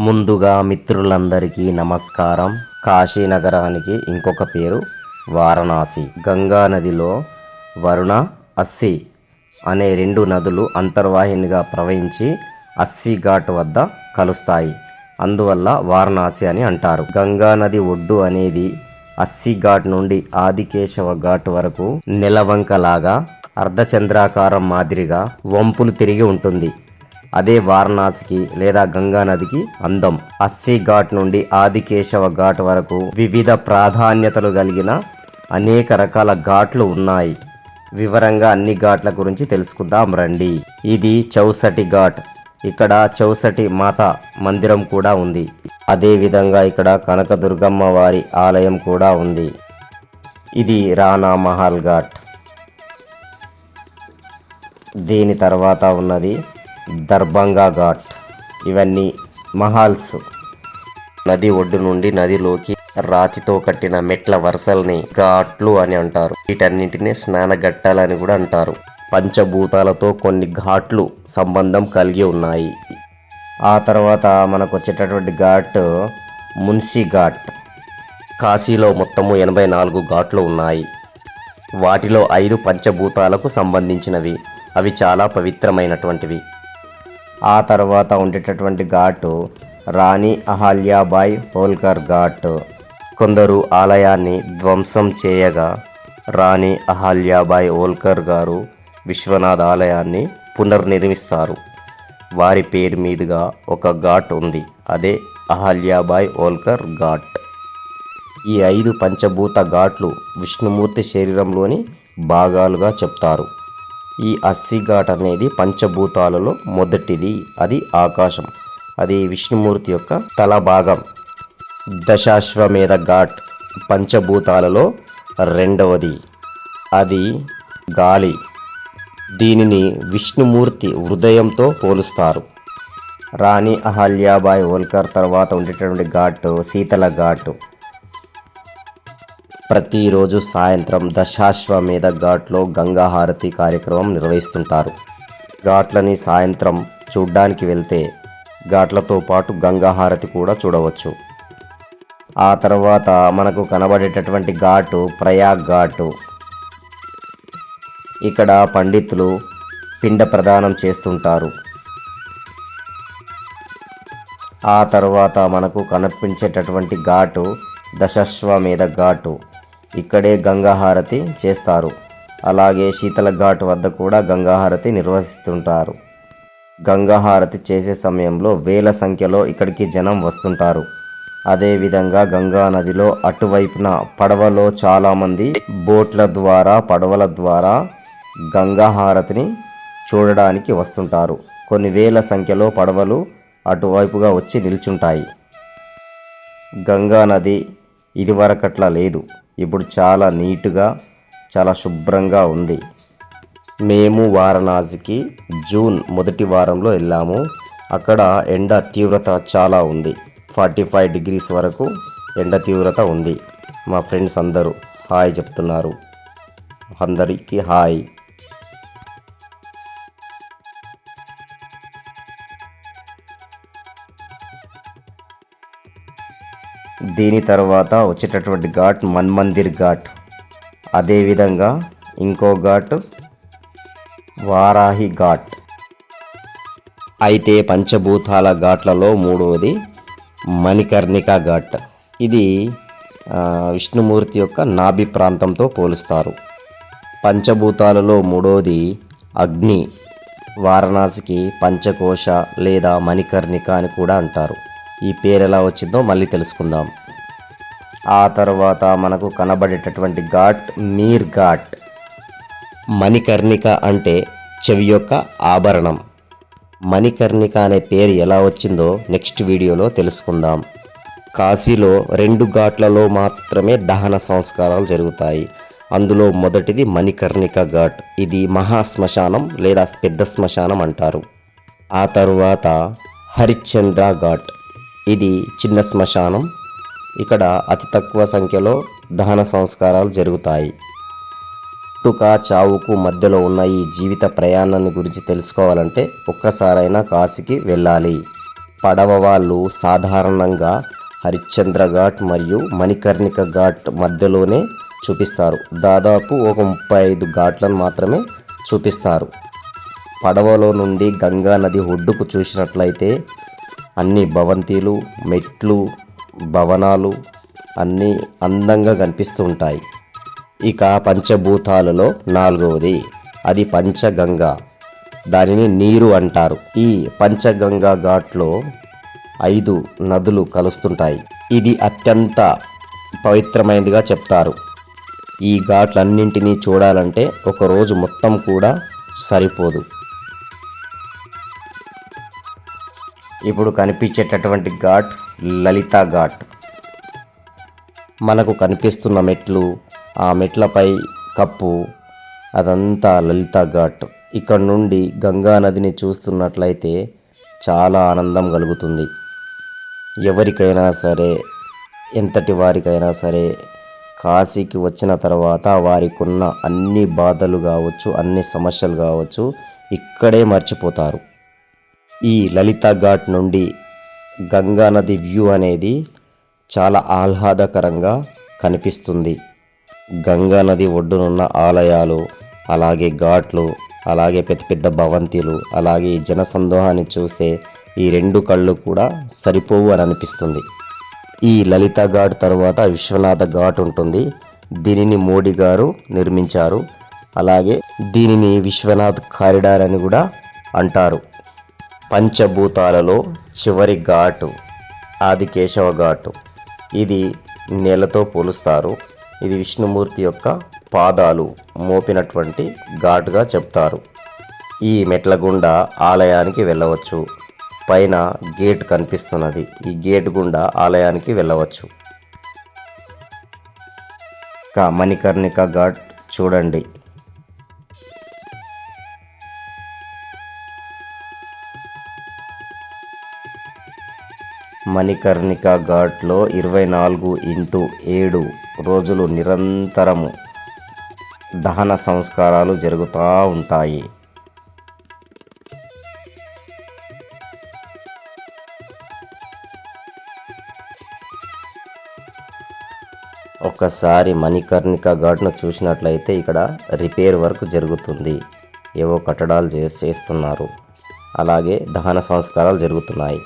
ముందుగా మిత్రులందరికీ నమస్కారం. కాశీ నగరానికి ఇంకొక పేరు వారణాసి. గంగా నదిలో వరుణ, అస్సి అనే రెండు నదులు అంతర్వాహినిగా ప్రవహించి అస్సి ఘాట్ వద్ద కలుస్తాయి. అందువల్ల వారణాసి అని అంటారు. గంగా నది ఒడ్డు అనేది అస్సి ఘాట్ నుండి ఆదికేశవ ఘాట్ వరకు నెలవంకలాగా అర్ధచంద్రాకారం మాదిరిగా వంపులు తిరిగి ఉంటుంది. అదే వారణాసికి లేదా గంగా నదికి అందం. అస్సి ఘాట్ నుండి ఆదికేశవ ఘాట్ వరకు వివిధ ప్రాధాన్యతలు కలిగిన అనేక రకాల ఘాట్లు ఉన్నాయి. వివరంగా అన్ని ఘాట్ల గురించి తెలుసుకుందాం రండి. ఇది చౌసటి ఘాట్. ఇక్కడ చౌసటి మాత మందిరం కూడా ఉంది. అదే విధంగా ఇక్కడ కనకదుర్గమ్మ వారి ఆలయం కూడా ఉంది. ఇది రాణా మహల్ ఘాట్. దీని తర్వాత ఉన్నది దర్భంగా ఘాట్. ఇవన్నీ మహల్స్. నది ఒడ్డు నుండి నదిలోకి రాతితో కట్టిన మెట్ల వరుసల్ని ఘాట్లు అని అంటారు. వీటన్నింటినీ స్నానఘట్టాలని కూడా అంటారు. పంచభూతాలతో కొన్ని ఘాట్లు సంబంధం కలిగి ఉన్నాయి. ఆ తర్వాత మనకు వచ్చేటటువంటి ఘాట్ మున్సి ఘాట్. కాశీలో మొత్తము 84 ఘాట్లు ఉన్నాయి. వాటిలో 5 పంచభూతాలకు సంబంధించినవి. అవి చాలా పవిత్రమైనటువంటివి. ఆ తర్వాత ఉండేటటువంటి ఘాటు రాణి అహల్యాబాయ్ హోల్కర్ ఘాట్. కొందరు ఆలయాన్ని ధ్వంసం చేయగా రాణి అహల్యాబాయ్ హోల్కర్ గారు విశ్వనాథ్ ఆలయాన్ని పునర్నిర్మిస్తారు. వారి పేరు మీదుగా ఒక ఘాట్ ఉంది. అదే అహల్యాబాయ్ హోల్కర్ ఘాట్. ఈ 5 పంచభూత ఘాట్లు విష్ణుమూర్తి శరీరంలోని భాగాలుగా చెప్తారు. ఈ అస్సి ఘాట్ అనేది పంచభూతాలలో మొదటిది. అది ఆకాశం. అది విష్ణుమూర్తి యొక్క తల భాగం. దశాశ్వమేధ ఘాట్ పంచభూతాలలో రెండవది. అది గాలి. దీనిని విష్ణుమూర్తి హృదయంతో పోలుస్తారు. రాణి అహల్యాబాయ్ హోల్కర్ తర్వాత ఉండేటటువంటి ఘాట్ శీతల ఘాట్. ప్రతిరోజు సాయంత్రం దశాశ్వమేధ ఘాట్లో గంగా హారతి కార్యక్రమం నిర్వహిస్తుంటారు. ఘాట్లని సాయంత్రం చూడ్డానికి వెళ్తే ఘాట్లతో పాటు గంగా హారతి కూడా చూడవచ్చు. ఆ తర్వాత మనకు కనబడేటటువంటి ఘాటు ప్రయాగ్ ఘాటు. ఇక్కడ పండితులు పిండ ప్రదానం చేస్తుంటారు. ఆ తర్వాత మనకు కనిపించేటటువంటి ఘాటు దశాశ్వమేధ ఘాటు. ఇక్కడే గంగా హారతి చేస్తారు. అలాగే శీతల ఘాట్ వద్ద కూడా గంగా హారతి నిర్వహిస్తుంటారు. గంగా హారతి చేసే సమయంలో వేల సంఖ్యలో ఇక్కడికి జనం వస్తుంటారు. అదేవిధంగా గంగా నదిలో అటువైపున పడవలో చాలామంది బోట్ల ద్వారా పడవల ద్వారా గంగా హారతిని చూడడానికి వస్తుంటారు. కొన్ని వేల సంఖ్యలో పడవలు అటువైపుగా వచ్చి నిల్చుంటాయి. గంగా నది ఇదివరకట్లా లేదు. ఇప్పుడు చాలా నీటుగా చాలా శుభ్రంగా ఉంది. మేము వారణాసికి జూన్ మొదటి వారంలో వెళ్ళాము. అక్కడ ఎండ తీవ్రత చాలా ఉంది. 45 డిగ్రీస్ వరకు ఎండ తీవ్రత ఉంది. మా ఫ్రెండ్స్ అందరూ హాయ్ చెప్తున్నారు. అందరికీ హాయ్. దీని తర్వాత వచ్చేటటువంటి ఘాట్ మన్మందిర్ ఘాట్. అదేవిధంగా ఇంకో ఘాట్ వారాహి ఘాట్. అయితే పంచభూతాల ఘాట్లలో మూడవది మణికర్ణిక ఘాట్. ఇది విష్ణుమూర్తి యొక్క నాభి ప్రాంతంతో పోలుస్తారు. పంచభూతాలలో మూడవది అగ్ని. వారణాసికి పంచకోశ లేదా మణికర్ణిక అని కూడా అంటారు. ఈ పేరు ఎలా వచ్చిందో మళ్ళీ తెలుసుకుందాం. ఆ తర్వాత మనకు కనబడేటటువంటి ఘాట్ మీర్ ఘాట్. మణికర్ణిక అంటే చెవి యొక్క ఆభరణం. మణికర్ణిక అనే పేరు ఎలా వచ్చిందో నెక్స్ట్ వీడియోలో తెలుసుకుందాం. కాశీలో 2 ఘాట్లలో మాత్రమే దహన సంస్కారాలు జరుగుతాయి. అందులో మొదటిది మణికర్ణిక ఘాట్. ఇది మహాశ్మశానం లేదా పెద్ద శ్మశానం అంటారు. ఆ తరువాత హరిశ్చంద్ర ఘాట్. ఇది చిన్న శ్మశానం. ఇక్కడ అతి తక్కువ సంఖ్యలో దహన సంస్కారాలు జరుగుతాయి. పుట్టుక చావుకు మధ్యలో ఉన్న ఈ జీవిత ప్రయాణాన్ని గురించి తెలుసుకోవాలంటే ఒక్కసారైనా కాశీకి వెళ్ళాలి. పడవ వాళ్ళు సాధారణంగా హరిశ్చంద్ర ఘాట్ మరియు మణికర్ణిక ఘాట్ మధ్యలోనే చూపిస్తారు. దాదాపు ఒక 35 ఘాట్లను మాత్రమే చూపిస్తారు. పడవలో నుండి గంగా నది ఒడ్డుకు చూసినట్లయితే అన్ని భవంతిలు, మెట్లు, భవనాలు అన్నీ అందంగా కనిపిస్తూ ఉంటాయి. ఇక పంచభూతాలలో 4వది, అది పంచగంగా. దానిని నీరు అంటారు. ఈ పంచగంగా ఘాట్లో 5 నదులు కలుస్తుంటాయి. ఇది అత్యంత పవిత్రమైనదిగా చెప్తారు. ఈ ఘాట్లన్నింటినీ చూడాలంటే ఒక రోజు మొత్తం కూడా సరిపోదు. ఇప్పుడు కనిపించేటటువంటి ఘాట్ లలితా ఘాట్. మనకు కనిపిస్తున్న మెట్లు, ఆ మెట్లపై కప్పు, అదంతా లలితా ఘాట్. ఇక్కడ నుండి గంగా నదిని చూస్తున్నట్లయితే చాలా ఆనందం కలుగుతుంది. ఎవరికైనా సరే, ఎంతటి వారికైనా సరే కాశీకి వచ్చిన తర్వాత వారికున్న అన్ని బాధలు కావచ్చు, అన్ని సమస్యలు కావచ్చు, ఇక్కడే మర్చిపోతారు. ఈ లలితా ఘాట్ నుండి గంగా నది వ్యూ అనేది చాలా ఆహ్లాదకరంగా కనిపిస్తుంది. గంగా నది ఒడ్డునున్న ఆలయాలు, అలాగే ఘాట్లు, అలాగే పెద్ద పెద్ద భవంతిలు, అలాగే ఈ జనసందోహాన్ని చూస్తే ఈ 2 కళ్ళు కూడా సరిపోవు అని అనిపిస్తుంది. ఈ లలితా ఘాట్ తర్వాత విశ్వనాథ ఘాట్ ఉంటుంది. దీనిని మోడీ గారు నిర్మించారు. అలాగే దీనిని విశ్వనాథ్ కారిడార్ అని కూడా అంటారు. పంచభూతాలలో చివరి ఘాటు ఆదికేశవ ఘాటు. ఇది నేలతో పోలుస్తారు. ఇది విష్ణుమూర్తి యొక్క పాదాలు మోపినటువంటి ఘాటుగా చెప్తారు. ఈ మెట్ల గుండా ఆలయానికి వెళ్ళవచ్చు. పైన గేట్ కనిపిస్తున్నది. ఈ గేట్ గుండా ఆలయానికి వెళ్ళవచ్చు. మణికర్ణిక ఘాట్ చూడండి. మణికర్ణిక ఘాట్లో 24x7 రోజులు నిరంతరము దహన సంస్కారాలు జరుగుతూ ఉంటాయి. ఒక్కసారి మణికర్ణిక ఘాట్ను చూసినట్లయితే ఇక్కడ రిపేర్ వర్క్ జరుగుతుంది. ఏవో కట్టడాలు చేస్తున్నారు. అలాగే దహన సంస్కారాలు జరుగుతున్నాయి.